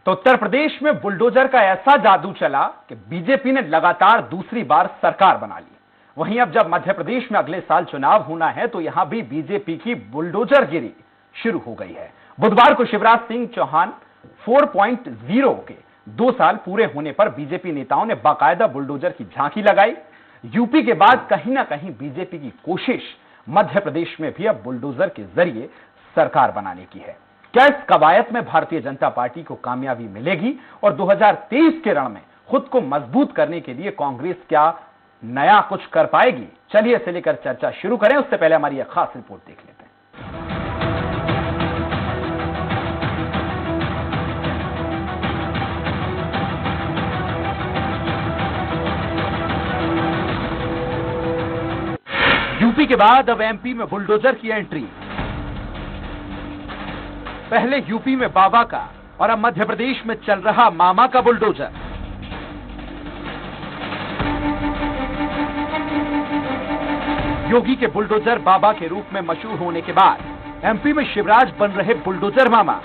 तो उत्तर प्रदेश में बुलडोजर का ऐसा जादू चला कि बीजेपी ने लगातार दूसरी बार सरकार बना ली। वहीं अब जब मध्य प्रदेश में अगले साल चुनाव होना है तो यहां भी बीजेपी की बुलडोजर गिरी शुरू हो गई है। बुधवार को शिवराज सिंह चौहान 4.0 के 2 साल पूरे होने पर बीजेपी नेताओं ने बाकायदा बुलडोजर की झांकी लगाई। यूपी के बाद कहीं ना कहीं बीजेपी की कोशिश मध्य प्रदेश में भी अब बुलडोजर के जरिए सरकार बनाने की है। क्या इस कवायद में भारतीय जनता पार्टी को कामयाबी मिलेगी और 2023 के रण में खुद को मजबूत करने के लिए कांग्रेस क्या नया कुछ कर पाएगी? चलिए इसे लेकर चर्चा शुरू करें। उससे पहले हमारी एक खास रिपोर्ट देख लेते हैं। यूपी के बाद अब एमपी में बुलडोजर की एंट्री। पहले यूपी में बाबा का और अब मध्य प्रदेश में चल रहा मामा का बुलडोजर। योगी के बुलडोजर बाबा के रूप में मशहूर होने के बाद एमपी में शिवराज बन रहे बुलडोजर मामा।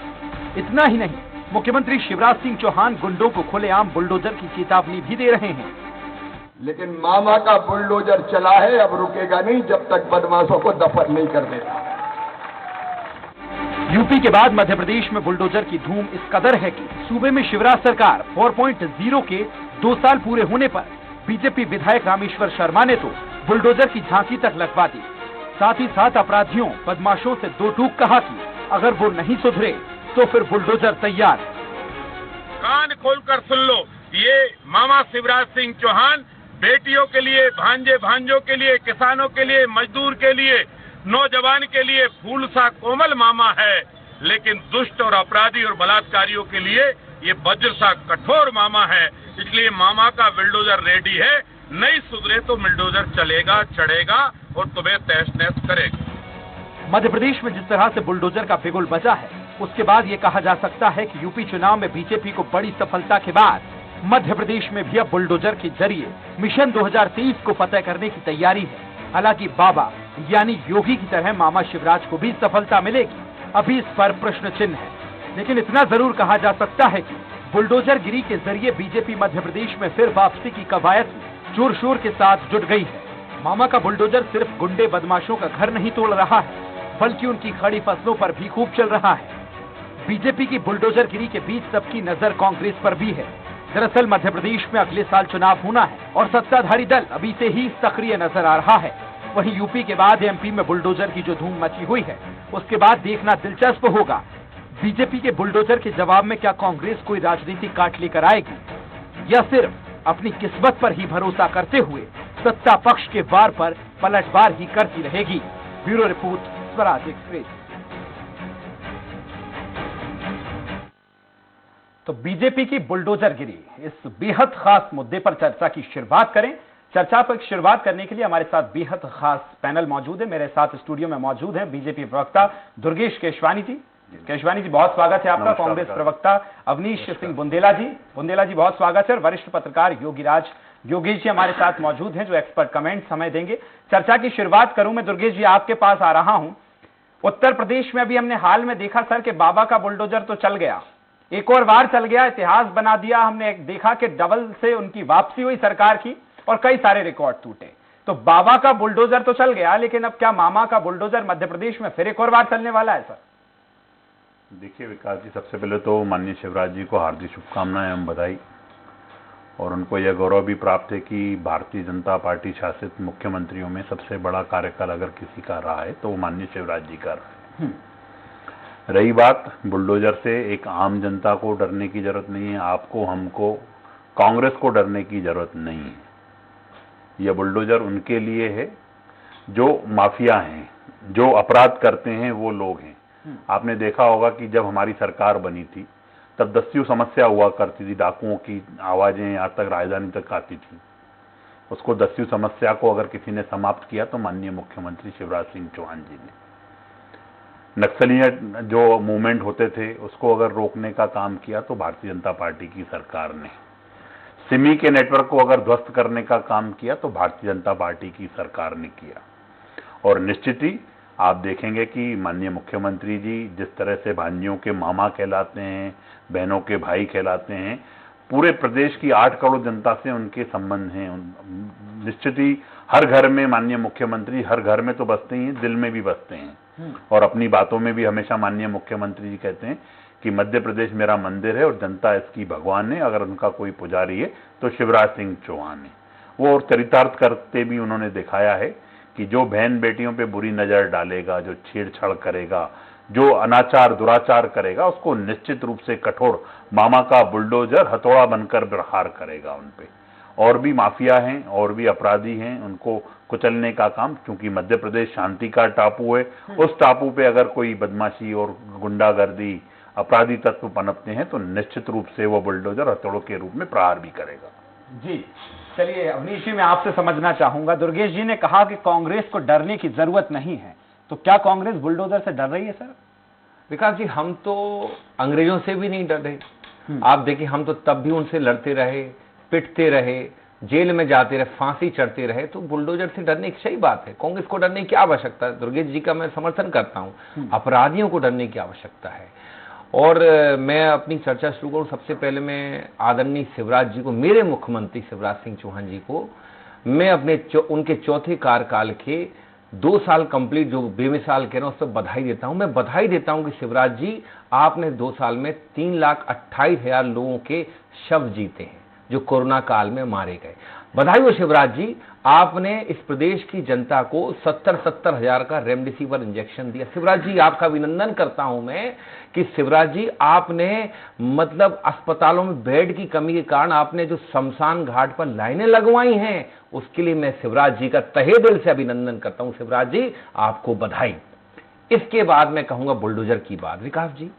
इतना ही नहीं, मुख्यमंत्री शिवराज सिंह चौहान गुंडों को खुलेआम बुलडोजर की चेतावनी भी दे रहे हैं। लेकिन मामा का बुलडोजर चला है, अब रुकेगा नहीं जब तक बदमाशों को दफन नहीं कर देता। यूपी के बाद मध्य प्रदेश में बुलडोजर की धूम इस कदर है कि सूबे में शिवराज सरकार 4.0 के 2 साल पूरे होने पर बीजेपी विधायक रामेश्वर शर्मा ने तो बुलडोजर की झांकी तक लगवा दी। साथ ही साथ अपराधियों बदमाशों से दो टूक कहा कि अगर वो नहीं सुधरे तो फिर बुलडोजर तैयार। कान खोलकर सुन लो, ये मामा शिवराज सिंह चौहान बेटियों के लिए, भांजे भांजों के लिए, किसानों के लिए, मजदूर के लिए, नौजवान के लिए फूल सा कोमल मामा है, लेकिन दुष्ट और अपराधी और बलात्कारियों के लिए ये वज्र सा कठोर मामा है। इसलिए मामा का बुलडोजर रेडी है, नहीं सुधरे तो बुलडोजर चलेगा, चढ़ेगा और तुम्हें तहस नहस करेगा। मध्य प्रदेश में जिस तरह से बुलडोजर का बिगुल बजा है, उसके बाद ये कहा जा सकता है कि यूपी चुनाव में बीजेपी को बड़ी सफलता के बाद मध्य प्रदेश में भी अब बुलडोजर के जरिए मिशन 2023 को फतेह करने की तैयारी है। हालांकि बाबा यानी योगी की तरह मामा शिवराज को भी सफलता मिलेगी, अभी इस पर प्रश्न चिन्ह है। लेकिन इतना जरूर कहा जा सकता है कि बुलडोजर गिरी के जरिए बीजेपी मध्य प्रदेश में फिर वापसी की कवायद जोर शोर के साथ जुट गई है। मामा का बुलडोजर सिर्फ गुंडे बदमाशों का घर नहीं तोड़ रहा है, बल्कि उनकी खड़ी फसलों पर भी खूब चल रहा है। बीजेपी की बुलडोजर गिरी के बीच सबकी नजर कांग्रेस पर भी है। दरअसल मध्य प्रदेश में अगले साल चुनाव होना है और सत्ताधारी दल अभी से ही सक्रिय नजर आ रहा है। वहीं यूपी के बाद एमपी में बुलडोजर की जो धूम मची हुई है, उसके बाद देखना दिलचस्प होगा बीजेपी के बुलडोजर के जवाब में क्या कांग्रेस कोई राजनीतिक काट लेकर आएगी या सिर्फ अपनी किस्मत पर ही भरोसा करते हुए सत्ता पक्ष के वार पर पलटवार ही करती रहेगी। Bureau report, Swaraj express. तो बीजेपी की बुलडोजर गिरी, इस बेहद खास मुद्दे पर चर्चा की शुरुआत करें। चर्चा पर शुरुआत करने के लिए हमारे साथ बेहद खास पैनल मौजूद है। मेरे साथ स्टूडियो में मौजूद हैं बीजेपी प्रवक्ता दुर्गेश केशवानी जी। केशवानी जी, बहुत स्वागत है आपका। कांग्रेस प्रवक्ता अवनीश सिंह बुंदेला जी बहुत स्वागत है। वरिष्ठ पत्रकार योगेश जी हमारे साथ मौजूद हैं, जो एक्सपर्ट कमेंट समय देंगे। चर्चा की शुरुआत करूं मैं, दुर्गेश जी आपके पास आ रहा हूं। उत्तर प्रदेश में अभी हमने हाल में देखा सर कि बाबा का बुलडोजर तो चल गया, एक और बार चल गया, इतिहास बना दिया। हमने देखा कि डबल से उनकी वापसी हुई सरकार की और कई सारे रिकॉर्ड टूटे। तो बाबा का बुलडोजर तो चल गया, लेकिन अब क्या मामा का बुलडोजर मध्य प्रदेश में फिर एक और बार चलने वाला है सर? देखिए विकास जी, सबसे पहले तो माननीय शिवराज जी को हार्दिक शुभकामनाएं एवं बधाई। और उनको यह गौरव भी प्राप्त है कि भारतीय जनता पार्टी शासित मुख्यमंत्रियों में सबसे बड़ा कार्यकाल अगर किसी का रहा है तो वो माननीय शिवराज जी का रहा है। रही बात बुलडोजर से, एक आम जनता को डरने की जरूरत नहीं है, आपको, हमको, कांग्रेस को डरने की जरूरत नहीं है। यह बुलडोजर उनके लिए है जो माफिया हैं, जो अपराध करते हैं, वो लोग हैं। आपने देखा होगा कि जब हमारी सरकार बनी थी तब दस्यु समस्या हुआ करती थी, डाकुओं की आवाजें यहाँ तक राजधानी तक आती थी। उसको दस्यु समस्या को अगर किसी ने समाप्त किया तो माननीय मुख्यमंत्री शिवराज सिंह चौहान जी ने। नक्सलिया जो मूवमेंट होते थे उसको अगर रोकने का काम किया तो भारतीय जनता पार्टी की सरकार ने। सिमी के नेटवर्क को अगर ध्वस्त करने का काम किया तो भारतीय जनता पार्टी की सरकार ने किया। और निश्चित ही आप देखेंगे कि माननीय मुख्यमंत्री जी जिस तरह से भांजियों के मामा कहलाते हैं, बहनों के भाई कहलाते हैं, पूरे प्रदेश की 8 करोड़ जनता से उनके संबंध हैं। निश्चित ही हर घर में माननीय मुख्यमंत्री, हर घर में तो बसते ही हैं, दिल में भी बसते हैं। और अपनी बातों में भी हमेशा माननीय मुख्यमंत्री जी कहते हैं कि मध्य प्रदेश मेरा मंदिर है और जनता इसकी भगवान है, अगर उनका कोई पुजारी है तो शिवराज सिंह चौहान है वो। और चरितार्थ करते भी उन्होंने दिखाया है कि जो बहन बेटियों पे बुरी नजर डालेगा, जो छेड़छाड़ करेगा, जो अनाचार दुराचार करेगा, उसको निश्चित रूप से कठोर मामा का बुलडोजर हथौड़ा बनकर प्रहार करेगा उन पे। और भी माफिया हैं और भी अपराधी हैं, उनको कुचलने का काम, क्योंकि मध्य प्रदेश शांति का टापू है, उस टापू पे अगर कोई बदमाशी और गुंडागर्दी अपराधी तत्व पनपते हैं तो निश्चित रूप से वो बुलडोजर हथौड़ों के रूप में प्रहार भी करेगा। जी चलिए अवनीश जी, मैं आपसे समझना चाहूंगा, दुर्गेश जी ने कहा कि कांग्रेस को डरने की जरूरत नहीं है, तो क्या कांग्रेस बुलडोजर से डर रही है सर? विकास जी, हम तो अंग्रेजों से भी नहीं डर रहे। आप देखिए, हम तो तब भी उनसे लड़ते रहे, पिटते रहे, जेल में जाते रहे, फांसी चढ़ते रहे, तो बुलडोजर से डरने की सही बात है। कांग्रेस को डरने की क्या आवश्यकता है? दुर्गेश जी का मैं समर्थन करता हूं, अपराधियों को डरने की आवश्यकता है। और मैं अपनी चर्चा शुरू करूं, सबसे पहले मैं आदरणीय शिवराज जी को, मेरे मुख्यमंत्री शिवराज सिंह चौहान जी को, मैं अपने उनके चौथे कार्यकाल के 2 साल कंप्लीट जो बेमिसाल कह रहा हूं उस पर बधाई देता हूं। मैं बधाई देता हूं कि शिवराज जी, आपने 2 साल में 3,28,000 लोगों के शव जीते हैं जो कोरोना काल में मारे गए। बधाई हो शिवराज जी, आपने इस प्रदेश की जनता को 70-70 हजार का रेमडेसिविर इंजेक्शन दिया। शिवराज जी, आपका अभिनंदन करता हूं मैं कि शिवराज जी, आपने मतलब अस्पतालों में बेड की कमी के कारण आपने जो शमशान घाट पर लाइनें लगवाई हैं, उसके लिए मैं शिवराज जी का तहे दिल से अभिनंदन करता हूं। शिवराज जी, आपको बधाई। इसके बाद मैं कहूंगा बुलडोजर की बात। विकास जी,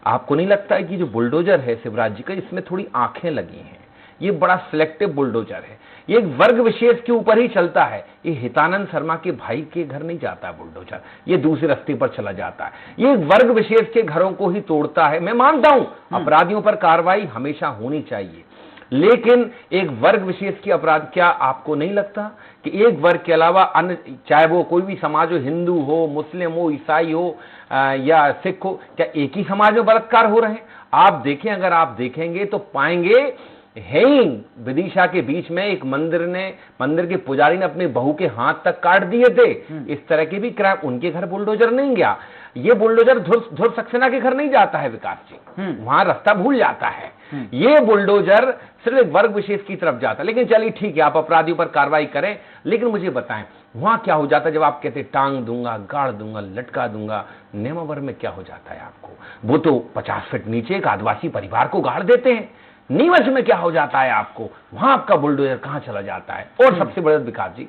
आपको नहीं लगता है कि जो बुलडोजर है शिवराज जी का, इसमें थोड़ी आंखें लगी हैं? ये बड़ा सिलेक्टिव बुलडोजर है, ये एक वर्ग विशेष के ऊपर ही चलता है। ये हितानंद शर्मा के भाई के घर नहीं जाता बुलडोजर, ये दूसरे रास्ते पर चला जाता है। ये एक वर्ग विशेष के घरों को ही तोड़ता है। मैं मानता हूं अपराधियों पर कार्रवाई हमेशा होनी चाहिए, लेकिन एक वर्ग विशेष की अपराध, क्या आपको नहीं लगता कि एक वर्ग के अलावा अन्य, चाहे वो कोई भी समाज हो, हिंदू हो, मुस्लिम हो, ईसाई हो या सिख हो, क्या एक ही समाज में बलात्कार हो रहे हैं? आप देखें, अगर आप देखेंगे तो पाएंगे है ही विदिशा के बीच में एक मंदिर के पुजारी ने अपने बहू के हाथ तक काट दिए थे। इस तरह के भी क्राइम, उनके घर बुलडोजर नहीं गया। ये बुलडोजर धुर सक्सेना के घर नहीं जाता है विकास जी, वहां रास्ता भूल जाता है। ये बुलडोजर सिर्फ एक वर्ग विशेष की तरफ जाता है। लेकिन चलिए ठीक है, आप अपराधियों पर कार्रवाई करें, लेकिन मुझे बताएं वहां क्या हो जाता है जब आप कहते टांग दूंगा, गाड़ दूंगा, लटका दूंगा? नेमावर में क्या हो जाता है आपको? वो तो 50 फीट नीचे एक आदिवासी परिवार को गाड़ देते हैं। नीमच में क्या हो जाता है आपको? वहां आपका बुलडोजर कहां चला जाता है? और सबसे बड़ा विकास जी,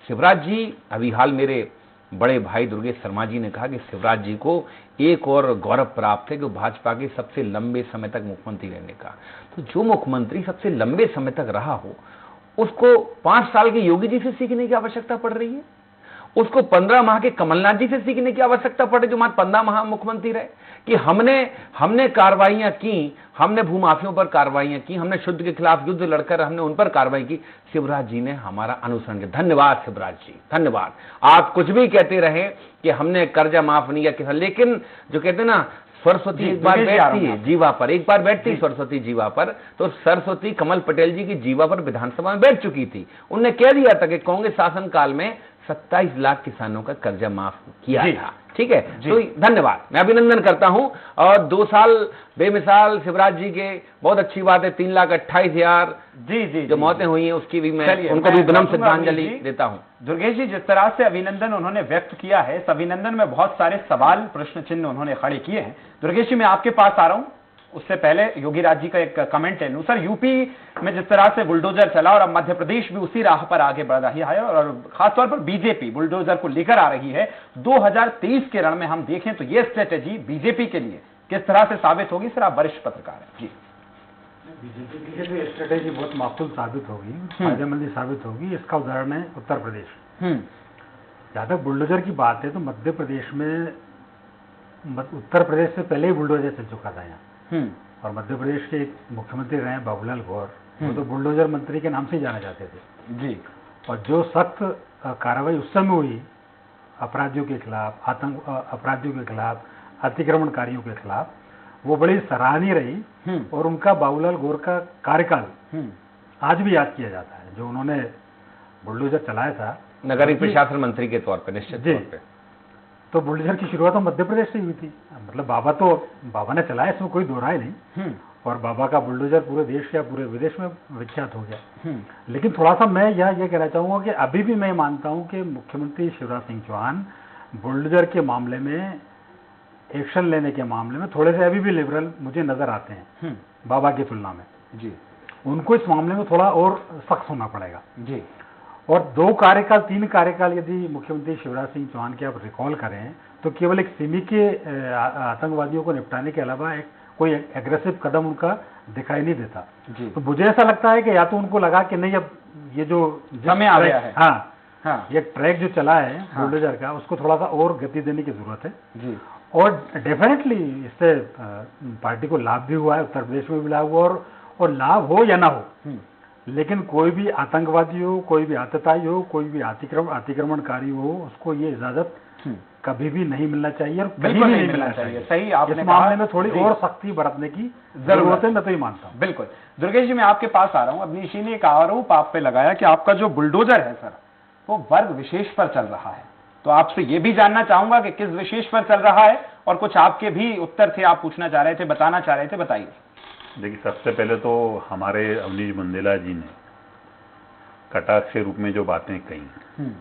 शिवराज जी, अभी हाल मेरे बड़े भाई दुर्गेश शर्मा जी ने कहा कि शिवराज जी को एक और गौरव प्राप्त है कि भाजपा के सबसे लंबे समय तक मुख्यमंत्री रहने का। तो जो मुख्यमंत्री सबसे लंबे समय तक रहा हो, उसको 5 साल के योगी जी से सीखने की आवश्यकता पड़ रही है? उसको 15 माह के कमलनाथ जी से सीखने की आवश्यकता पड़े जो मात्र 15 माह मुख्यमंत्री रहे? कि हमने कार्रवाइयां की, हमने भूमाफियों पर कार्रवाइयां की, हमने शुद्ध के खिलाफ युद्ध लड़कर हमने उन पर कार्रवाई की। शिवराज जी ने हमारा अनुसरण किया। धन्यवाद शिवराज जी, धन्यवाद। आप कुछ भी कहते रहे कि हमने कर्जा माफ नहीं किया किसान, लेकिन जो कहते हैं ना, सरस्वती एक बार बैठती है जीवा पर, एक बार बैठती सरस्वती जीवा पर, तो सरस्वती कमल पटेल जी की जीवा पर विधानसभा में बैठ चुकी थी। उन्होंने कह दिया था कि कांग्रेस शासनकाल में 27 लाख किसानों का कर्जा माफ किया था। ठीक है, तो धन्यवाद, मैं अभिनंदन करता हूं। और 2 साल बेमिसाल शिवराज जी के, बहुत अच्छी बात है। 3,28,000 जी जो मौतें हुई हैं उसकी भी मैं उनको भी विनम्र श्रद्धांजलि देता हूं। दुर्गेश जी, जिस तरह से अभिनंदन उन्होंने व्यक्त किया है, इस अभिनंदन में बहुत सारे सवाल, प्रश्न चिन्ह उन्होंने खड़े किए हैं। दुर्गेश जी, मैं आपके पास आ रहा हूं, उससे पहले योगी राज जी का एक कमेंट ले लूं। सर, यूपी में जिस तरह से बुलडोजर चला और अब मध्य प्रदेश भी उसी राह पर आगे बढ़ रही है, और खासतौर पर बीजेपी बुलडोजर को लेकर आ रही है। 2023 के रण में हम देखें तो ये स्ट्रेटेजी बीजेपी के लिए किस तरह से साबित होगी? सर, आप वरिष्ठ पत्रकार हैं जी। बीजेपी के लिए स्ट्रेटेजी बहुत माकूल साबित होगी, फायदेमंद साबित होगी। इसका उदाहरण है उत्तर प्रदेश। जहां तक बुलडोजर की बात है तो मध्य प्रदेश में, उत्तर प्रदेश से पहले ही बुलडोजर चल चुका था यहाँ। और मध्य प्रदेश के एक मुख्यमंत्री रहे बाबूलाल गौर, वो तो बुलडोजर मंत्री के नाम से ही जाने जाते थे जी। और जो सख्त कार्रवाई उस समय हुई अपराधियों के खिलाफ, अपराधियों के खिलाफ, अतिक्रमणकारियों के खिलाफ, वो बड़ी सराहनीय रही। और उनका बाबूलाल गौर का कार्यकाल आज भी याद किया जाता है, जो उन्होंने बुलडोजर चलाया था नगरीय प्रशासन मंत्री के तौर पर, निश्चित जी। तौर पे। तो बुलडोजर की शुरुआत तो मध्य प्रदेश से हुई थी। मतलब बाबा ने चलाया, इसमें कोई दो राय नहीं। और बाबा का बुलडोजर पूरे देश या पूरे विदेश में विख्यात हो गया। लेकिन थोड़ा सा मैं ये कहना चाहूँगा कि अभी भी मैं मानता हूँ कि मुख्यमंत्री शिवराज सिंह चौहान बुलडोजर के मामले में, एक्शन लेने के मामले में थोड़े से अभी भी लिबरल मुझे नजर आते हैं बाबा की तुलना में। जी। उनको इस मामले में थोड़ा और सख्त होना पड़ेगा। जी। और 2 कार्यकाल 3 कार्यकाल यदि मुख्यमंत्री शिवराज सिंह चौहान के आप रिकॉल करें तो केवल एक सिमी के आतंकवादियों को निपटाने के अलावा कोई एग्रेसिव कदम उनका दिखाई नहीं देता। जी। तो मुझे ऐसा लगता है कि या तो उनको लगा कि नहीं, अब ये जो समय आ गया है, हाँ, ये ट्रैक जो चला है बुलडोजर का, उसको थोड़ा सा और गति देने की जरूरत है। जी। और डेफिनेटली इससे पार्टी को लाभ भी हुआ है, उत्तर प्रदेश में भी लाभ हुआ, और लाभ हो या ना हो, लेकिन कोई भी आतंकवादी हो, कोई भी आतताई हो, कोई भी अतिक्रमणकारी हो, उसको ये इजाजत कभी भी नहीं मिलना चाहिए और कहीं भी नहीं मिलना चाहिए। सही आपने इस मामले में थोड़ी और सख्ती बरतने की जरूरत है, मैं तो ये मानता हूँ। बिल्कुल। दुर्गेश जी, मैं आपके पास आ रहा हूँ। अवनीश जी ने एक आरोप आप पे लगाया कि आपका जो बुलडोजर है सर, वो वर्ग विशेष पर चल रहा है। तो आपसे ये भी जानना चाहूंगा कि किस विशेष पर चल रहा है, और कुछ आपके भी उत्तर थे, आप पूछना चाह रहे थे, बताना चाह रहे थे, बताइए। देखिए, सबसे पहले तो हमारे अवनीश बुंदेला जी ने कटाक्ष के रूप में जो बातें कही,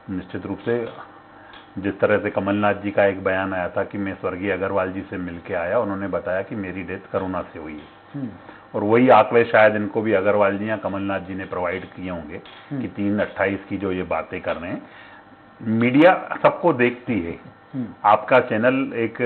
निश्चित रूप से जिस तरह से कमलनाथ जी का एक बयान आया था कि मैं स्वर्गीय अग्रवाल जी से मिलके आया, उन्होंने बताया कि मेरी डेथ कोरोना से हुई है, और वही आंकड़े शायद इनको भी अग्रवाल जी या कमलनाथ जी ने प्रोवाइड किए होंगे कि 3/28 की जो ये बातें कर रहे हैं। मीडिया सबको देखती है, आपका चैनल एक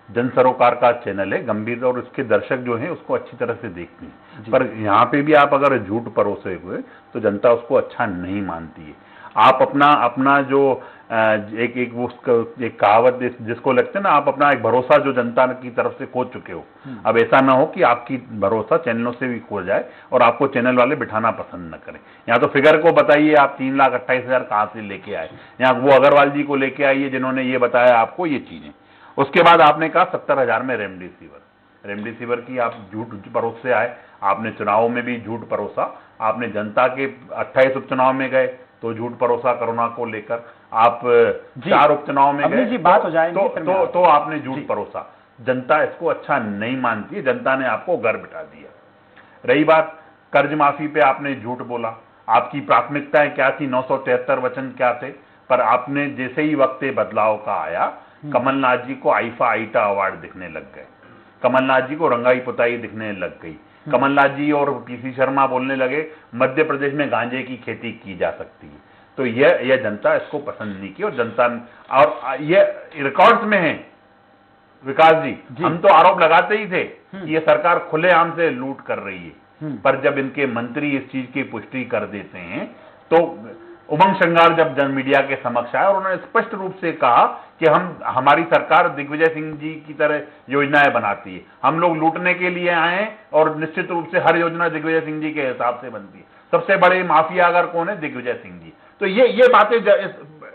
जन सरोकार का चैनल है, गंभीर, और उसके दर्शक जो हैं उसको अच्छी तरह से देखती है। पर यहाँ पे भी आप अगर झूठ परोसे हुए तो जनता उसको अच्छा नहीं मानती है। आप अपना जो एक कहावत जिसको लगता है ना, आप अपना एक भरोसा जो जनता की तरफ से खो चुके हो। अब ऐसा ना हो कि आपकी भरोसा चैनलों से भी खो जाए और आपको चैनल वाले बिठाना पसंद न करें। यहाँ तो फिगर को बताइए, आप 3,28,000 कहाँ से लेके आए? यहाँ वो अग्रवाल जी को लेके आइए जिन्होंने ये बताया आपको ये चीजें। उसके बाद आपने कहा 70,000 में रेमडेसिविर की आप झूठ परोस से आए। आपने चुनाव में भी झूठ परोसा, आपने जनता के 28 उपचुनाव में गए तो झूठ परोसा कोरोना को लेकर, आप 4 उपचुनाव में गए जी, बात हो जाएगी, तो आपने झूठ परोसा। जनता इसको अच्छा नहीं मानती है, जनता ने आपको घर बिठा दिया। रही बात कर्ज माफी पे, आपने झूठ बोला। आपकी प्राथमिकताएं क्या थी, 973 वचन क्या थे, पर आपने जैसे ही वक्त बदलाव का आया, कमलनाथ जी को आईफा आईटा अवार्ड दिखने लग गए, कमलनाथ जी को रंगाई पुताई दिखने लग गई। कमलनाथ जी और पीसी शर्मा बोलने लगे मध्य प्रदेश में गांजे की खेती की जा सकती है। तो यह जनता इसको पसंद नहीं की, और जनता, और ये रिकॉर्ड्स में है विकास जी, हम तो आरोप लगाते ही थे कि ये सरकार खुलेआम से लूट कर रही है, पर जब इनके मंत्री इस चीज की पुष्टि कर देते हैं तो उमंग श्रृंगार जब जन मीडिया के समक्ष आया और उन्होंने स्पष्ट रूप से कहा कि हमारी सरकार दिग्विजय सिंह जी की तरह योजनाएं बनाती है, हम लोग लूटने के लिए आए हैं, और निश्चित रूप से हर योजना दिग्विजय सिंह जी के हिसाब से बनती है। सबसे बड़े माफिया अगर कौन है, दिग्विजय सिंह जी। तो ये बातें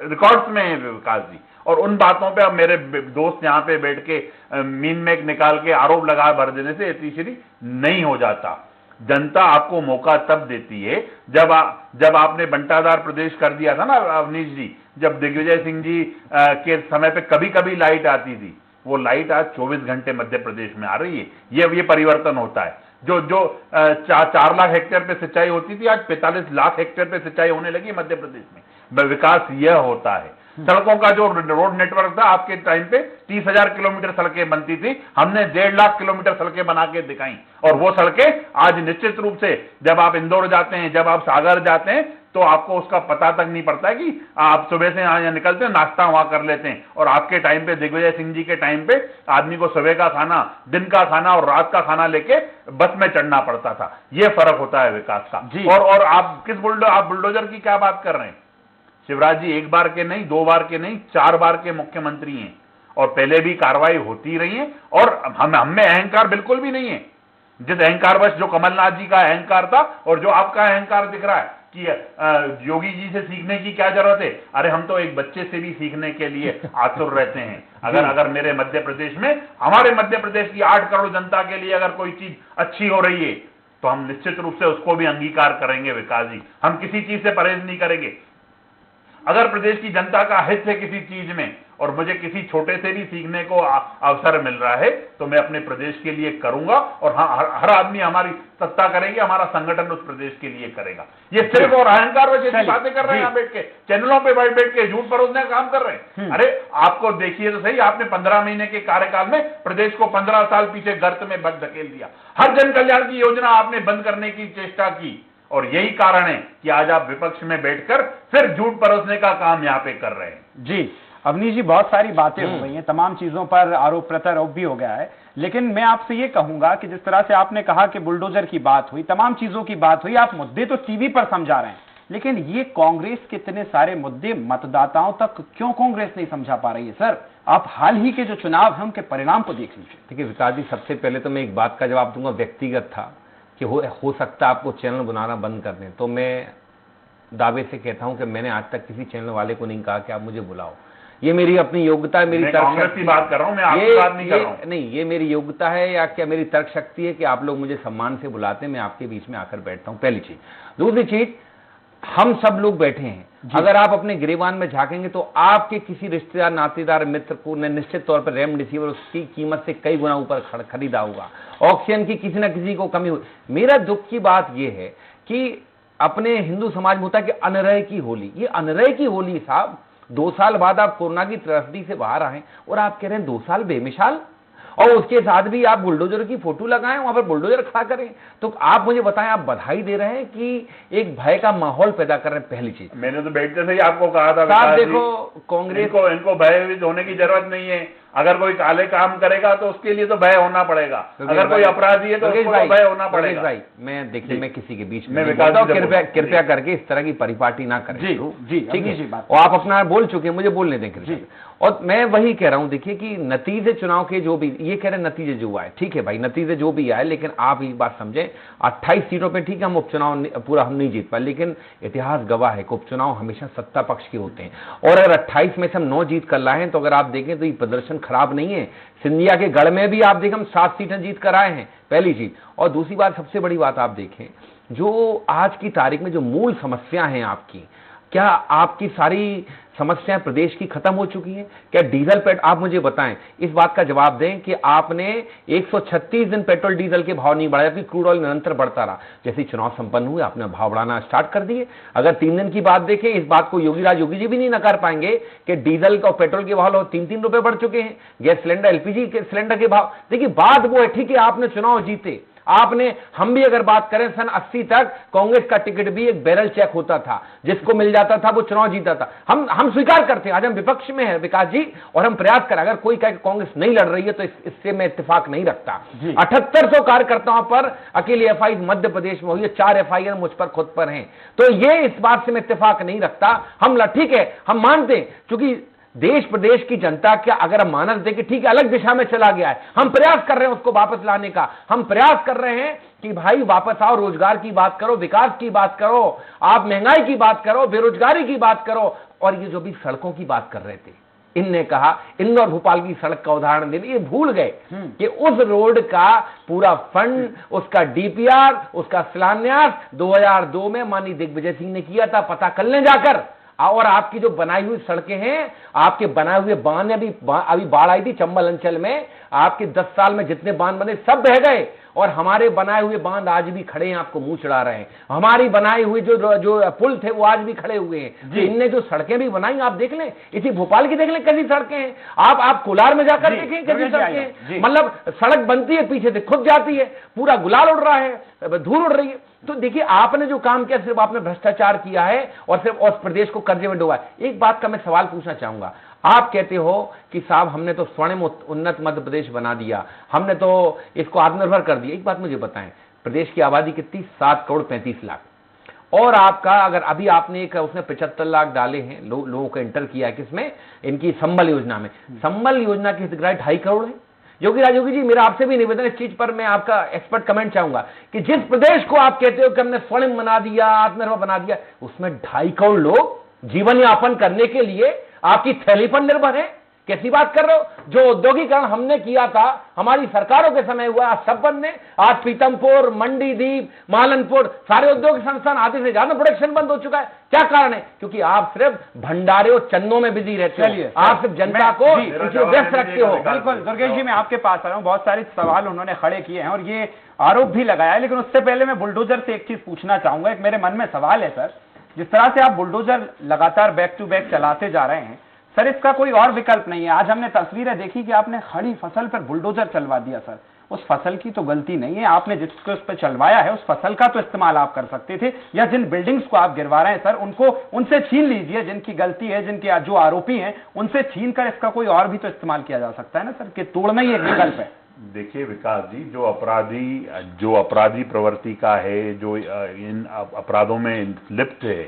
रिकॉर्ड्स में है विकास जी, और उन बातों पे अब मेरे दोस्त यहाँ पे बैठ के मीन में निकाल के आरोप लगा भर देने से इतनी नहीं हो जाता। जनता आपको मौका तब देती है जब आपने बंटाधार प्रदेश कर दिया था ना अवनीश जी, जब दिग्विजय सिंह जी के समय पे कभी कभी लाइट आती थी, वो लाइट आज 24 घंटे मध्य प्रदेश में आ रही है। ये परिवर्तन होता है। जो 4 लाख हेक्टेयर पे सिंचाई होती थी, आज 45 लाख हेक्टेयर पे सिंचाई होने लगी मध्य प्रदेश में। विकास यह होता है। सड़कों का जो रोड नेटवर्क था आपके टाइम पे 30,000 किलोमीटर सड़कें बनती थी, हमने 1.5 लाख किलोमीटर सड़कें बना के दिखाई, और वो सड़कें आज निश्चित रूप से जब आप इंदौर जाते हैं, जब आप सागर जाते हैं, तो आपको उसका पता तक नहीं पड़ता है कि आप सुबह से यहाँ निकलते हैं, नाश्ता वहां कर लेते हैं, और आपके टाइम पे दिग्विजय सिंह जी के टाइम पे आदमी को सुबह का खाना, दिन का खाना और रात का खाना लेके बस में चढ़ना पड़ता था। यह फर्क होता है विकास का। और आप बुलडोजर की क्या बात कर रहे हैं? शिवराज जी 1 बार के नहीं, 2 बार के नहीं, 4 बार के मुख्यमंत्री हैं, और पहले भी कार्रवाई होती रही है, और हमें अहंकार बिल्कुल भी नहीं है। जिस अहंकारवश जो कमलनाथ जी का अहंकार था और जो आपका अहंकार दिख रहा है, कि योगी जी से सीखने की क्या जरूरत है? अरे हम तो एक बच्चे से भी सीखने के लिए आतुर रहते हैं। अगर मेरे मध्य प्रदेश में, हमारे मध्य प्रदेश की 8 करोड़ जनता के लिए अगर कोई चीज अच्छी हो रही है तो हम निश्चित रूप से उसको भी अंगीकार करेंगे विकास जी। हम किसी चीज से परहेज नहीं करेंगे। अगर प्रदेश की जनता का हित है किसी चीज में और मुझे किसी छोटे से भी सीखने को अवसर मिल रहा है तो मैं अपने प्रदेश के लिए करूंगा। और हाँ, हर आदमी हमारी सत्ता करेगी, हमारा संगठन उस प्रदेश के लिए करेगा। ये सिर्फ और अहंकार में जैसी बातें कर रहे हैं, यहाँ बैठ के चैनलों पे बैठ के झूठ परोसने का काम कर रहे हैं। अरे आपको देखिए तो सही, आपने 15 महीने के कार्यकाल में प्रदेश को 15 साल पीछे गर्त में बंद धकेल दिया। हर जन कल्याण की योजना आपने बंद करने की चेष्टा की और यही कारण है कि आज आप विपक्ष में बैठकर फिर झूठ परोसने का काम यहाँ पे कर रहे हैं। जी अवनीश जी, बहुत सारी बातें हो गई हैं, तमाम चीजों पर आरोप प्रत्यारोप भी हो गया है, लेकिन मैं आपसे ये कहूंगा कि जिस तरह से आपने कहा कि बुलडोजर की बात हुई, तमाम चीजों की बात हुई, आप मुद्दे तो टीवी पर समझा रहे हैं, लेकिन ये कांग्रेस के इतने सारे मुद्दे मतदाताओं तक क्यों कांग्रेस नहीं समझा पा रही है? सर, आप हाल ही के जो चुनाव है उनके परिणाम को देख लीजिए। देखिए विकास जी, सबसे पहले तो मैं एक बात का जवाब दूंगा, व्यक्तिगत था कि हो सकता है आपको चैनल बनाना बंद कर दें, तो मैं दावे से कहता हूं कि मैंने आज तक किसी चैनल वाले को नहीं कहा कि आप मुझे बुलाओ। ये मेरी अपनी योग्यता है, मेरी तर्क शक्ति की बात कर रहा हूं, मैं आपकी बात नहीं कर रहा हूं। नहीं, ये मेरी योग्यता है या क्या मेरी तर्क शक्ति है कि आप लोग मुझे सम्मान से बुलाते हैं, मैं आपके बीच में आकर बैठता हूं, पहली चीज। दूसरी चीज, हम सब लोग बैठे हैं, अगर आप अपने गिरेबान में झांकेंगे तो आपके किसी रिश्तेदार, नातेदार, मित्र को निश्चित तौर पर रेमडेसिविर उसकी कीमत से कई गुना ऊपर खरीदा होगा। ऑक्सीजन की किसी न किसी को कमी हुई। मेरा दुख की बात यह है कि अपने हिंदू समाज में होता है कि अनरह की होली, ये अनरह की होली साहब, 2 साल बाद आप कोरोना की त्रस्ती से बाहर आए और आप कह रहे हैं 2 साल बेमिसाल, और उसके साथ भी आप बुलडोजर की फोटो लगाएं, वहां पर बुलडोजर खड़ा करें। तो आप मुझे बताएं, आप बधाई दे रहे हैं कि एक भय का माहौल पैदा कर रहे हैं? पहली चीज, मैंने तो बैठते से ही आपको कहा था साहब देखो, कांग्रेस को इनको भयभीत होने की जरूरत नहीं है। अगर कोई काले काम करेगा तो उसके लिए तो भय होना पड़ेगा, अगर कोई अपराधी है तो उसको भय होना पड़ेगा। भाई मैं देखिए, मैं किसी के बीच में कृपया करके इस तरह की परिपाटी ना करें। जी ठीक है, और आप अपना बोल चुके हैं, मुझे बोलने दें। और मैं वही कह रहा हूं, देखिए कि नतीजे चुनाव के जो भी, ये कह रहे हैं नतीजे जो आए, ठीक है भाई, नतीजे जो भी आए, लेकिन आप एक बात समझें, 28 सीटों पे ठीक है हम उपचुनाव पूरा हम नहीं जीत पाए, लेकिन इतिहास गवाह है कि उपचुनाव हमेशा सत्ता पक्ष के होते हैं। और अगर 28 में से हम 9 जीत कर लाए हैं तो अगर आप देखें तो ये प्रदर्शन खराब नहीं है। सिंधिया के गढ़ में भी आप देखें हम 7 सीटें जीत कर आए हैं, पहली चीज। और दूसरी बात, सबसे बड़ी बात आप देखें, जो आज की तारीख में जो मूल समस्या है आपकी, क्या आपकी सारी समस्याएं प्रदेश की खत्म हो चुकी हैं? क्या डीजल पेट्रोल, आप मुझे बताएं, इस बात का जवाब दें कि आपने 136 दिन पेट्रोल डीजल के भाव नहीं बढ़ाए, क्योंकि क्रूड ऑयल निरंतर बढ़ता रहा। जैसे चुनाव संपन्न हुए आपने भाव बढ़ाना स्टार्ट कर दिए। अगर 3 दिन की बात देखें, इस बात को योगी जी भी नहीं नकार पाएंगे कि डीजल और पेट्रोल के भाव 3-3 रुपए बढ़ चुके हैं। गैस सिलेंडर, एलपीजी के सिलेंडर के भाव, देखिए बात वो है, ठीक है आपने चुनाव जीते, आपने, हम भी अगर बात करें सन 80 तक कांग्रेस का टिकट भी एक बैरल चेक होता था, जिसको मिल जाता था वो चुनाव जीता था। हम स्वीकार करते हैं, आज हम विपक्ष में हैं विकास जी, और हम प्रयास करें। अगर कोई कहे कांग्रेस नहीं लड़ रही है तो इससे मैं इत्तेफाक नहीं रखता। 7800 कार्यकर्ताओं पर अकेले एफआई मध्य प्रदेश में हुई है, 4 एफआईआर मुझ पर खुद पर हैं, तो ये इस बात से मैं इत्तेफाक नहीं रखता। हम ठीक है, हम मानते हैं, क्योंकि देश प्रदेश की जनता क्या अगर हम मानस दें कि ठीक है अलग दिशा में चला गया है, हम प्रयास कर रहे हैं उसको वापस लाने का। हम प्रयास कर रहे हैं कि भाई वापस आओ, रोजगार की बात करो, विकास की बात करो, आप महंगाई की बात करो, बेरोजगारी की बात करो। और ये जो भी सड़कों की बात कर रहे थे, इनने कहा इंदौर भोपाल की सड़क का उदाहरण देने, ये भूल गए कि उस रोड का पूरा फंड, उसका डीपीआर, उसका शिलान्यास 2002 में माननीय दिग्विजय सिंह ने किया था, पता कर लें जाकर। और आपकी जो बनाई हुई सड़कें हैं, आपके बनाए हुए बांध, अभी बाढ़ आई थी चंबल अंचल में, आपके 10 साल में जितने बांध बने सब बह गए, और हमारे बनाए हुए बांध आज भी खड़े हैं, आपको मुंह चढ़ा रहे हैं। हमारी बनाई हुई जो पुल थे वो आज भी खड़े हुए हैं। इनने जो सड़कें भी बनाई आप देख लें, इसी भोपाल की देख लें कैसी सड़कें हैं, आप कोलार में जाकर देखें कैसी सड़कें हैं। मतलब सड़क बनती है, पीछे से खुद जाती है, पूरा गुलाल उड़ रहा है, धूल उड़ रही है। तो देखिए आपने जो काम किया, सिर्फ आपने भ्रष्टाचार किया है और सिर्फ उस प्रदेश को कर्जे में डुबा है। एक बात का मैं सवाल पूछना चाहूंगा, आप कहते हो कि साहब हमने तो स्वर्णिम उन्नत मध्य प्रदेश बना दिया, हमने तो इसको आत्मनिर्भर कर दिया। एक बात मुझे बताएं, प्रदेश की आबादी कितनी? 7 करोड़ 35 लाख। और आपका अगर अभी आपने एक उसमें 75 लाख डाले हैं, लोगों को एंटर किया है किसमें? इनकी संबल योजना में। संबल योजना की हितग्राही 2.5 करोड़ है। योगी जी, मेरा आपसे भी निवेदन, इस चीज पर मैं आपका एक्सपर्ट कमेंट चाहूंगा कि जिस प्रदेश को आप कहते हो कि हमने स्वर्णिम बना दिया, आत्मनिर्भर बना दिया, उसमें 2.5 करोड़ लोग जीवन यापन करने के लिए आपकी थैली पर निर्भर है। कैसी बात कर रहे हो? जो औद्योगिकरण हमने किया था, हमारी सरकारों के समय हुआ, आज सब बंद है। आज पीतमपुर, मंडीदीप, मालनपुर, सारे औद्योगिक संस्थान आधे से ज्यादा प्रोडक्शन बंद हो चुका है। क्या कारण है? क्योंकि आप सिर्फ भंडारे और चंदों में बिजी रहते हो, आप सिर्फ जनता को व्यस्त रखते हो। बिल्कुल दुर्गेश जी, मैं आपके पास आ रहा हूं। बहुत सारे सवाल उन्होंने खड़े किए हैं और ये आरोप भी लगाया है, लेकिन उससे पहले मैं बुलडोजर से एक चीज पूछना चाहूंगा। एक मेरे मन में सवाल है सर, जिस तरह से आप बुलडोजर लगातार बैक टू बैक चलाते जा रहे हैं सर, इसका कोई और विकल्प नहीं है। आज हमने तस्वीरें देखी कि आपने खड़ी फसल पर बुलडोजर चलवा दिया सर। उस फसल की तो गलती नहीं है, आपने जिसको उस पर चलवाया है उस फसल का तो इस्तेमाल आप कर सकते थे, या जिन बिल्डिंग्स को आप गिरवा रहे हैं सर उनको उनसे छीन लीजिए, जिनकी गलती है, जिनके जो आरोपी हैं उनसे छीन कर इसका कोई और भी तो इस्तेमाल किया जा सकता है ना सर, कि तोड़ना ही एक विकल्प है। देखिए विकास जी, जो अपराधी प्रवृत्ति का है, जो इन अपराधों में लिप्त है,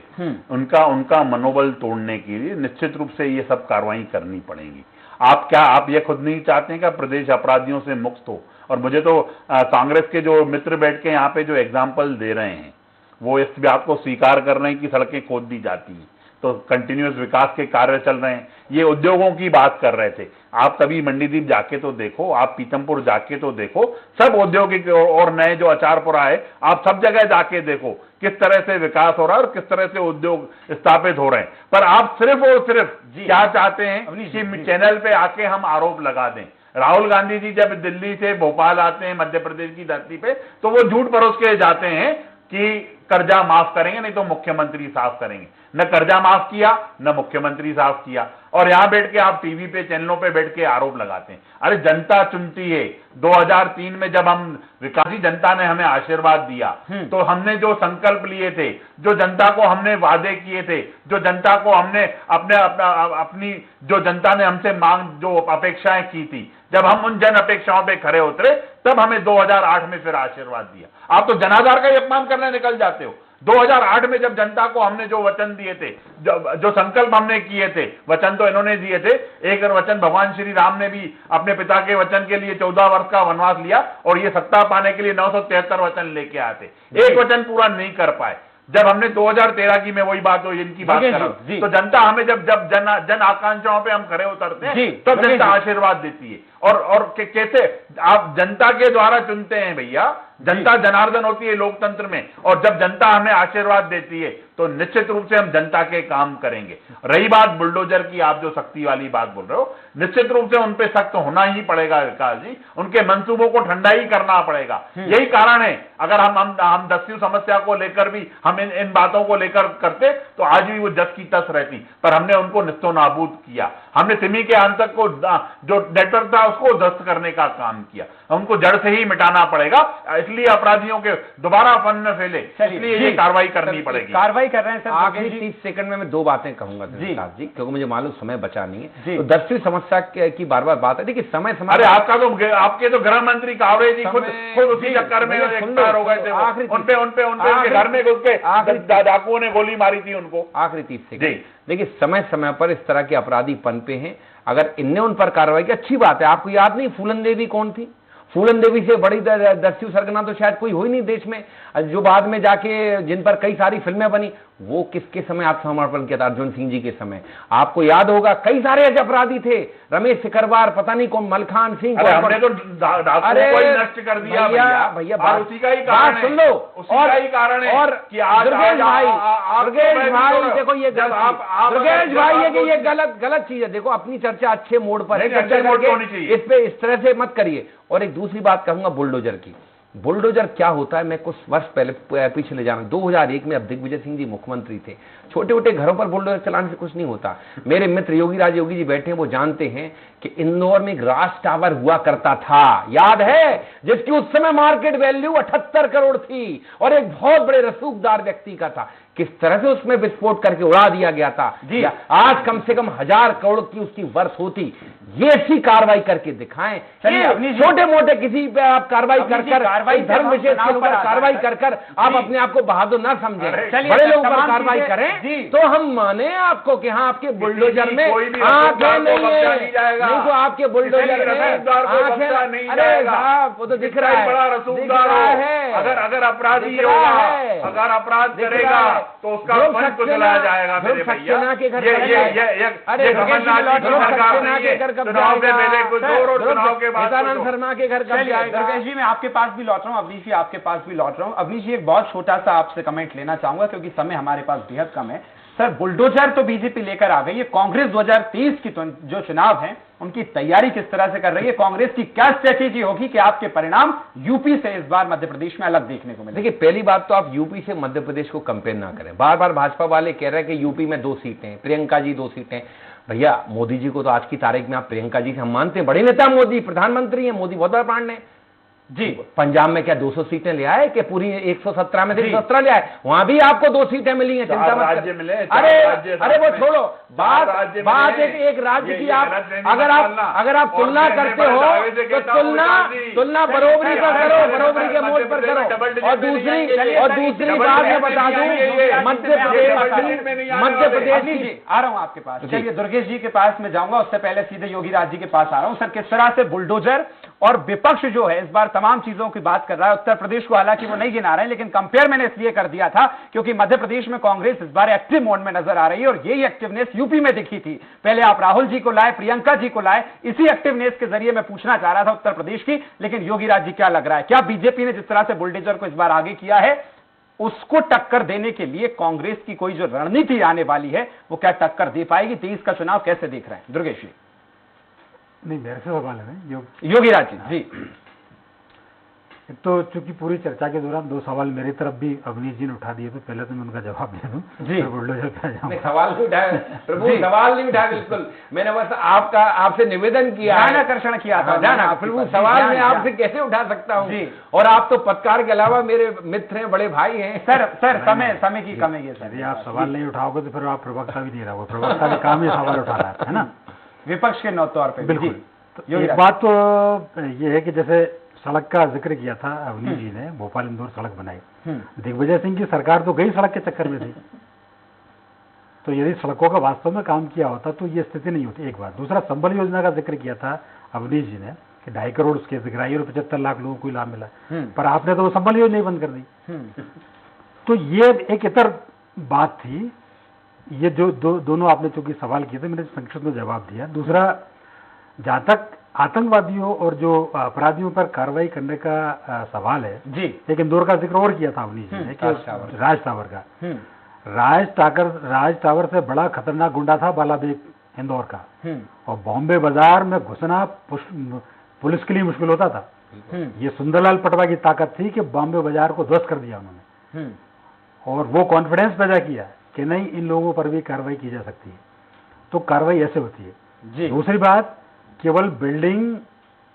उनका मनोबल तोड़ने के लिए निश्चित रूप से ये सब कार्रवाई करनी पड़ेगी। आप ये खुद नहीं चाहते हैं कि प्रदेश अपराधियों से मुक्त हो? और मुझे तो कांग्रेस के जो मित्र बैठ के यहाँ पे जो एग्जाम्पल दे रहे हैं, वो इस बात को स्वीकार कर रहे हैं कि सड़कें खोद दी जाती हैं, तो कंटिन्यूअस विकास के कार्य चल रहे हैं। ये उद्योगों की बात कर रहे थे, आप तभी मंडीदीप जाके तो देखो, आप पीतमपुर जाके तो देखो, सब औद्योगिक और नए जो अचारपुरा है, आप सब जगह जाके देखो किस तरह से विकास हो रहा है और किस तरह से उद्योग स्थापित हो रहे हैं। पर आप सिर्फ और सिर्फ क्या चाहते हैं कि चैनल पे आके हम आरोप लगा दें। राहुल गांधी जी जब दिल्ली से भोपाल आते हैं मध्य प्रदेश की धरती पे, तो वो झूठ परोस के जाते हैं कि कर्जा माफ करेंगे, नहीं तो मुख्यमंत्री साफ करेंगे। न कर्जा माफ किया, न मुख्यमंत्री साफ किया, और यहां बैठ के आप टीवी पे चैनलों पे बैठ के आरोप लगाते हैं। अरे जनता चुनती है। 2003 में जब हम विकासी जनता ने हमें आशीर्वाद दिया, तो हमने जो संकल्प लिए थे, जो जनता को हमने वादे किए थे, जो जनता को हमने अपनी जो जनता ने हमसे मांग, जो अपेक्षाएं की थी, जब हम उन जन अपेक्षाओं पे खरे उतरे, तब हमें 2008 में फिर आशीर्वाद दिया। आप तो जनाधार का ही अपमान करने निकल जाते हो। 2008 में जब जनता को हमने जो वचन दिए थे, जो संकल्प हमने किए थे, वचन तो इन्होंने दिए थे, एक वचन भगवान श्री राम ने भी अपने पिता के वचन के लिए 14 वर्ष का वनवास लिया, और ये सत्ता पाने के लिए 973 वचन लेके आते, एक वचन पूरा नहीं कर पाए। जब हमने 2013 की, मैं वही बात इनकी बात कर रहा हूं, तो जनता हमें जब जन आकांक्षाओं पे हम खरे उतरते हैं, तब जनता आशीर्वाद देती है। और कैसे आप जनता के द्वारा चुनते हैं भैया, जनता जनार्दन होती है लोकतंत्र में, और जब जनता हमें आशीर्वाद देती है तो निश्चित रूप से हम जनता के काम करेंगे। रही बात बुलडोजर की, आप जो सख्ती वाली बात बोल रहे हो, निश्चित रूप से उन पे सख्त होना ही पड़ेगा विकास जी, उनके मंसूबों को ठंडा ही करना पड़ेगा। यही कारण है, अगर हम दस्यु समस्या को लेकर भी हम इन बातों को लेकर करते तो आज भी वो जस की तस रहती, पर हमने उनको निस्तो नाबूद किया। हमने सिमी के आंतक को, जो नेटवर्क था, उसको ध्वस्त करने का काम किया। उनको जड़ से ही मिटाना पड़ेगा, इसलिए अपराधियों के दोबारा फन न फैले, इसलिए ये कार्रवाई करनी पड़ेगी। कार्रवाई कर रहे हैं सर। आखिरी 30 सेकंड में मैं 2 बातें कहूंगा जी, क्योंकि मुझे मालूम समय बचा नहीं है। तो दस्यु समस्या की बार बार बात है, देखिए समय समय, अरे आपके तो गृह मंत्री कावरे जी खुद उसी चक्कर में एक्सपायर हो गए थे, उनपे घर में घुस के डाकुओं ने गोली मारी थी उनको। आखिरी 30 सेकंड, देखिए समय समय पर इस तरह के अपराधी पनपे हैं, अगर इनने उन पर कार्रवाई की, अच्छी बात है। आपको याद नहीं फूलन देवी कौन थी? फूलन देवी से बड़ी दस्यु सरगना तो शायद कोई हो ही नहीं देश में, जो बाद में जाके जिन पर कई सारी फिल्में बनी, वो किसके समय आत्मसमर्पण किया था? अर्जुन सिंह जी के समय। आपको याद होगा कई सारे ऐसे अपराधी थे, रमेश सिकरवार, पता नहीं कौन, मलखान सिंह, हमने तो डाकुओं को ही नष्ट कर दिया भैया, उसी का ही कारण सुन लो, उसी का ही कारण है कि आज दुर्गेश भाई देखो, ये दुर्गेश भाई है कि ये गलत चीज है। देखो अपनी चर्चा अच्छे मोड पर है, इस पे इस तरह से मत करिए। और एक दूसरी बात कहूंगा बुलडोजर की। बुलडोजर क्या होता है, मैं कुछ वर्ष पहले पीछे ले जाना, 2001 में अब दिग्विजय सिंह जी मुख्यमंत्री थे, छोटे छोटे घरों पर बुलडोजर चलाने से कुछ नहीं होता। मेरे मित्र योगी जी बैठे हैं, वो जानते हैं कि इंदौर में एक राज टावर हुआ करता था, याद है, जिसकी उस समय मार्केट वैल्यू 78 करोड़ थी और एक बहुत बड़े रसूखदार व्यक्ति का था। किस तरह से उसमें विस्फोट करके उड़ा दिया गया था जी। आज कम से कम 1000 करोड़ की उसकी वर्थ होती। ये ऐसी कार्रवाई करके दिखाएं, छोटे मोटे किसी पे आप कार्रवाई कर धर्म विशेष के ऊपर कार्रवाई कर आप अपने आप को बहादुर ना समझें, बड़े लोगों पर कार्रवाई करें तो हम माने आपको कि हाँ आपके बुलडोजर में आंखें नहीं है, जाएगा। नहीं तो आपके बुलडोजर में रसूखदार को बख्शा नहीं अरे जाएगा। साहब वो तो दिख रहा है, बड़ा रसूखदार हो, अगर अपराधी होगा, अगर अपराध करेगा तो उसका मन तो चला जाएगा मेरे भैया। ये कमलनाथ की सरकार नहीं है, चुनाव से पहले कुछ और चुनाव के बाद शर्मा के घर कब जाएगा। दुर्गेश जी मैं आपके पास भी लौट रहा हूँ, अवनीश जी आपके पास भी लौट रहा हूँ। अवनीश जी एक बहुत छोटा सा आपसे कमेंट लेना चाहूंगा क्योंकि समय हमारे पास बेहद कम है। सर बुलडोजर तो बीजेपी लेकर आ गई है, कांग्रेस 2023 की जो चुनाव है उनकी तैयारी किस तरह से कर रही है, कांग्रेस की क्या स्ट्रेटेजी होगी कि आपके परिणाम यूपी से इस बार मध्य प्रदेश में अलग देखने को मिले? देखिए पहली बात तो आप यूपी से मध्य प्रदेश को कंपेयर ना करें। बार बार भाजपा वाले कह रहे हैं कि यूपी में 2 सीटें, प्रियंका जी 2 सीटें। भैया मोदी जी को तो आज की तारीख में आप प्रियंका जी से हम मानते हैं, बड़े नेता मोदी, प्रधानमंत्री हैं मोदी, बहुत बड़ा प्राण है जी। पंजाब में क्या 200 सीटें ले आए कि पूरी 117 में से 117 ले आए? वहां भी आपको 2 सीटें मिली हैं, चिंता मत करें। अरे वो छोड़ो, बात एक राज्य की आप अगर आप तुलना करते हो तो तुलना बरोबरी पर करो, बरोबरी के मोड़ पर करो। और दूसरी बात मैं बता दूं, मध्य प्रदेश आ रहा हूं आपके पास। चलिए दुर्गेश जी के पास मैं जाऊंगा, उससे पहले सीधे योगी राज जी के पास आ रहा हूं। सर किस तरह से बुलडोजर और विपक्ष जो है इस बार तमाम चीजों की बात कर रहा है। उत्तर प्रदेश को हालांकि वो नहीं गिना रहे हैं, लेकिन कंपेयर मैंने इसलिए कर दिया था क्योंकि मध्य प्रदेश में कांग्रेस इस बार एक्टिव मोड में नजर आ रही है और यही एक्टिवनेस यूपी में दिखी थी। पहले आप राहुल जी को लाए, प्रियंका जी को लाए, इसी एक्टिवनेस के जरिए मैं पूछना चाह रहा था उत्तर प्रदेश की। लेकिन योगी राज जी क्या लग रहा है, क्या बीजेपी ने जिस तरह से बुलडोजर को इस बार आगे किया है उसको टक्कर देने के लिए कांग्रेस की कोई जो रणनीति आने वाली है वो क्या टक्कर दे पाएगी? 23 का चुनाव कैसे देख रहे हैं दुर्गेश जी? नहीं मेरे से सवाल है योगी राज जी। एक तो चूंकि पूरी चर्चा के दौरान 2 सवाल मेरी तरफ भी अवनीश जी ने उठा दिए, तो पहले तो मैं उनका जवाब दे दूं जी। बुलडोजर पे जाऊं। सवाल नहीं उठाया प्रभु, सवाल नहीं उठाया, बिल्कुल मैंने बस आपसे निवेदन किया, ध्यानाकर्षण किया था। प्रभु सवाल मैं आपसे कैसे उठा सकता हूँ? और आप तो पत्रकार के अलावा मेरे मित्र हैं, बड़े भाई हैं। सर समय की कमी है सर। यदि आप सवाल नहीं उठाओगे तो फिर आप प्रवक्ता भी नहीं रहोगे, प्रवक्ता का काम ही सवाल उठाना है ना, विपक्ष के तौर पर। बिल्कुल। तो एक बात तो ये है कि जैसे सड़क का जिक्र किया था अवनीश जी ने, भोपाल इंदौर सड़क बनाई, दिग्विजय सिंह की सरकार तो गई सड़क के चक्कर में थी। तो यदि सड़कों का वास्तव में काम किया होता तो ये स्थिति नहीं होती, एक बात। दूसरा संबल योजना का जिक्र किया था अवनीश जी ने कि 2.5 करोड़ उसके दिखराई और 75 लाख लोगों को लाभ मिला, पर आपने तो वो संबल योजना ही बंद कर दी। तो ये एक इतर बात थी। ये जो दोनों आपने चूंकि सवाल किए थे मैंने संक्षिप्त में जवाब दिया। दूसरा, जहां तक आतंकवादियों और जो अपराधियों पर कार्रवाई करने का सवाल है जी, एक इंदौर का जिक्र और किया था अवनीश जी ने कि राज टावर का। राज टावर से बड़ा खतरनाक गुंडा था बालाबेग इंदौर का, और बॉम्बे बाजार में घुसना पुलिस के लिए मुश्किल होता था। ये सुंदरलाल पटवा की ताकत थी कि बॉम्बे बाजार को ध्वस्त कर दिया उन्होंने, और वो कॉन्फिडेंस पैदा किया कि नहीं इन लोगों पर भी कार्रवाई की जा सकती है। तो कार्रवाई ऐसे होती है। दूसरी बात, केवल बिल्डिंग,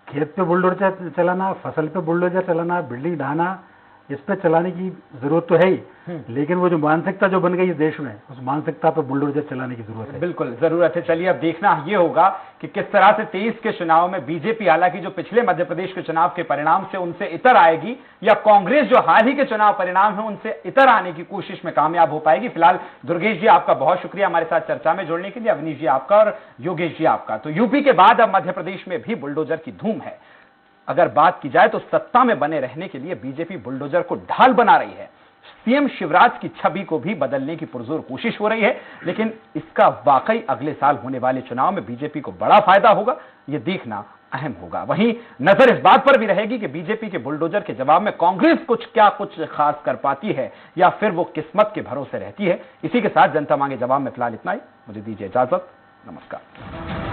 खेत पे बुलडोजर चलाना, फसल पे बुलडोजर चलाना, बिल्डिंग ढाना, इस पे चलाने की जरूरत तो है ही, लेकिन वो जो मानसिकता जो बन गई है देश में, उस मानसिकता पे बुलडोजर चलाने की जरूरत है। बिल्कुल जरूरत है। चलिए अब देखना ये होगा कि किस तरह से 23 के चुनाव में बीजेपी, हालांकि जो पिछले मध्य प्रदेश के चुनाव के परिणाम से उनसे इतर आएगी, या कांग्रेस जो हाल ही के चुनाव परिणाम है उनसे इतर आने की कोशिश में कामयाब हो पाएगी। फिलहाल दुर्गेश जी आपका बहुत शुक्रिया हमारे साथ चर्चा में जुड़ने के लिए, अवनीश जी आपका और योगेश जी आपका। तो यूपी के बाद अब मध्य प्रदेश में भी बुलडोजर की धूम है। अगर बात की जाए तो सत्ता में बने रहने के लिए बीजेपी बुलडोजर को ढाल बना रही है। सीएम शिवराज की छवि को भी बदलने की पुरजोर कोशिश हो रही है, लेकिन इसका वाकई अगले साल होने वाले चुनाव में बीजेपी को बड़ा फायदा होगा, यह देखना अहम होगा। वहीं नजर इस बात पर भी रहेगी कि बीजेपी के बुलडोजर के जवाब में कांग्रेस कुछ खास कर पाती है या फिर वो किस्मत के भरोसे रहती है। इसी के साथ जनता मांगे जवाब में फिलहाल इतना ही। मुझे दीजिए इजाजत, नमस्कार।